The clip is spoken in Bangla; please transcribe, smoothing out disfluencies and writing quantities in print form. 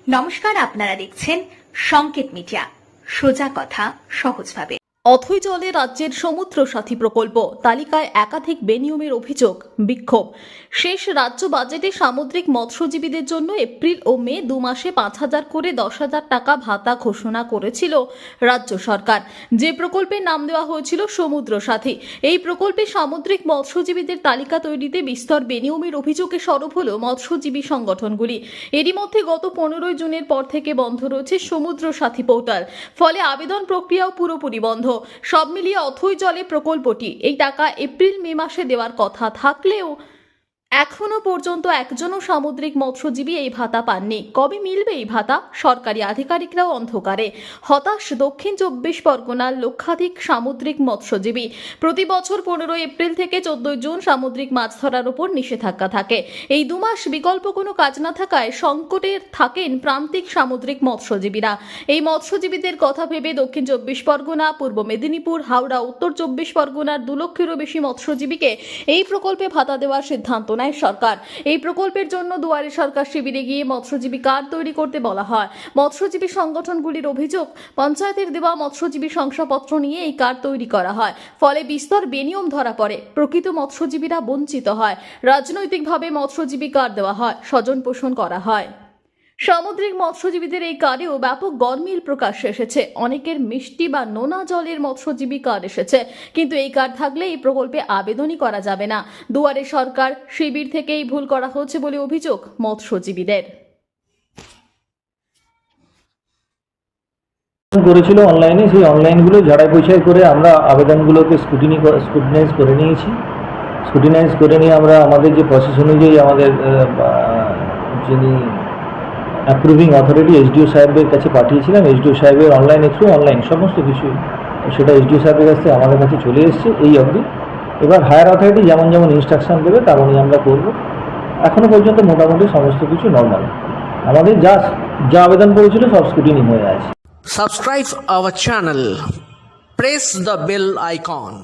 নমস্কার, আপনারা দেখছেন সংকেত মিডিয়া। সোজা কথা সহজভাবে। অথৈ জলে রাজ্যের সমুদ্র সাথী প্রকল্প তালিকায় একাধিক বেনিয়মের অভিযোগ, বিক্ষোভ। শেষ রাজ্য বাজেটে সামুদ্রিক মৎস্যজীবীদের জন্য এপ্রিল ও মে 2 মাসে 5,000 করে 10,000 টাকা ভাতা ঘোষণা করেছিল রাজ্য সরকার। যে প্রকল্পের নাম দেওয়া হয়েছিল সমুদ্র সাথী। এই প্রকল্পে সামুদ্রিক মৎস্যজীবীদের তালিকা তৈরিতে বিস্তর বেনিয়মের অভিযোগে সরব হল মৎস্যজীবী সংগঠনগুলি। এরই মধ্যে গত 15 জুনের পর থেকে বন্ধ রয়েছে সমুদ্র সাথী পোর্টাল। ফলে আবেদন প্রক্রিয়াও পুরোপুরি বন্ধ। সব মিলিয়ে অথৈ জলে প্রকল্পটি এই টাকা এপ্রিল মে মাসে দেওয়ার কথা থাকলেও এখনো পর্যন্ত একজনও সামুদ্রিক মৎস্যজীবী এই ভাতা পাননি। কবে মিলবে এই ভাতা? সরকারি আধিকারিকরাও অন্ধকারে। হতাশ দক্ষিণ 24 পরগনার লক্ষাধিক সামুদ্রিক মৎস্যজীবী। প্রতি বছর 15 এপ্রিল থেকে 14 জুন সামুদ্রিক মাছ ধরার উপর নিষেধাজ্ঞা থাকে। এই 2 মাস বিকল্প কোনো কাজ না থাকায় সংকটে থাকেন প্রান্তিক সামুদ্রিক মৎস্যজীবীরা। এই মৎস্যজীবীদের কথা ভেবে দক্ষিণ 24 পরগনা, পূর্ব মেদিনীপুর, হাওড়া, উত্তর 24 পরগনার 2 লক্ষেরও বেশি মৎস্যজীবীকে এই প্রকল্পে ভাতা দেওয়ার সিদ্ধান্ত সরকার। এই প্রকল্পের জন্য দুয়ারে সরকার শিবিরে গিয়ে মৎস্যজীবী কার্ড তৈরি করতে বলা হয়। মৎস্যজীবী সংগঠনগুলির অভিযোগ, পঞ্চায়েতের দেওয়া মৎস্যজীবী শংসাপত্র নিয়ে এই কার্ড তৈরি করা হয়। ফলে বিস্তর বেনিয়ম ধরা পড়ে। প্রকৃত মৎস্যজীবীরা বঞ্চিত হয়। রাজনৈতিকভাবে মৎস্যজীবী কার্ড দেওয়া হয়, স্বজন পোষণ করা হয়। সামুদ্রিক মৎস্যজীবীদের এই কার্ডেও ব্যাপক গরমিল প্রকাশ্যে এসেছে। অনেকের মিষ্টি বা নোনা জলের মৎস্যজীবী কার্ড এসেছে, কিন্তু এই কার্ড থাকলে এই প্রকল্পে আবেদনই করা যাবে না। দুয়ারে সরকার শিবির থেকেই ভুল করা হচ্ছে বলে অভিযোগ মৎস্যজীবীদের। করেছিল অনলাইনে, সেই অনলাইনগুলো ঝাড়াই পয়সাই করে আমরা আবেদনগুলোকে স্ক্রুটিনাইজ করে নিয়েছি। স্ক্রুটিনাইজ করে নিয়ে আমরা আমাদের যে প্রসেস অনুযায়ী আমাদের যিনি অ্যাপ্রুভিং অথরিটি এসডিও সাহেবের কাছে পাঠিয়েছিলাম। এসডিও সাহেবের অনলাইন সমস্ত কিছু সেটা এসডিও সাহেবের কাছে আমাদের কাছে চলে এসছে এই অবধি। এবার হায়ার অথরিটি যেমন যেমন ইনস্ট্রাকশন দেবে তেমনই আমরা করব। এখনও পর্যন্ত মোটামুটি সমস্ত কিছু নর্মাল। আমাদের যা আবেদন করেছিল সব স্ক্রুটিনি হয়ে আছে। Subscribe our channel. Press the bell icon.